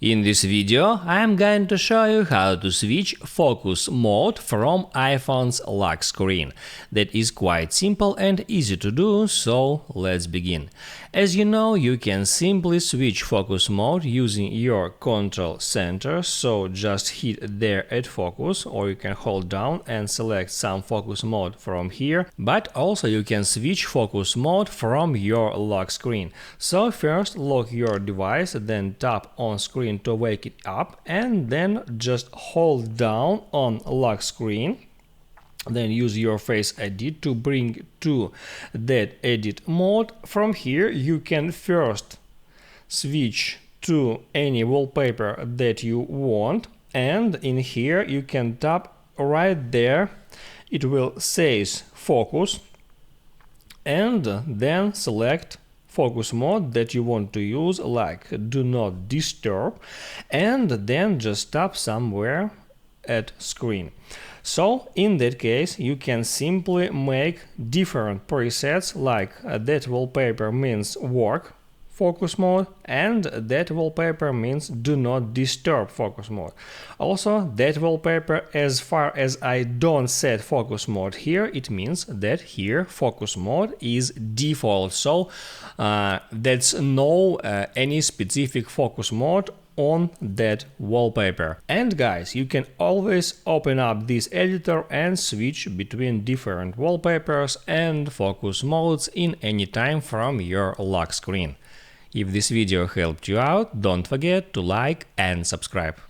In this video, I am going to show you how to switch focus mode from iPhone's lock screen. That is quite simple and easy to do, so let's begin. As you know, you can simply switch focus mode using your control center, so just hit there at focus, or you can hold down and select some focus mode from here, but also you can switch focus mode from your lock screen. So first lock your device, then tap on screen to wake it up, and then just hold down on lock screen. Then use your Face ID to bring to that edit mode. From here you can first switch to any wallpaper that you want, and in here you can tap right there. It will say focus, and then select focus mode that you want to use, like do not disturb, and then just tap somewhere at screen. So in that case you can simply make different presets, like that wallpaper means work focus mode, and that wallpaper means do not disturb focus mode. Also, that wallpaper, as far as I don't set focus mode here, it means that here focus mode is default, so that's no any specific focus mode on that wallpaper. And guys, you can always open up this editor and switch between different wallpapers and focus modes in any time from your lock screen. If this video helped you out, don't forget to like and subscribe.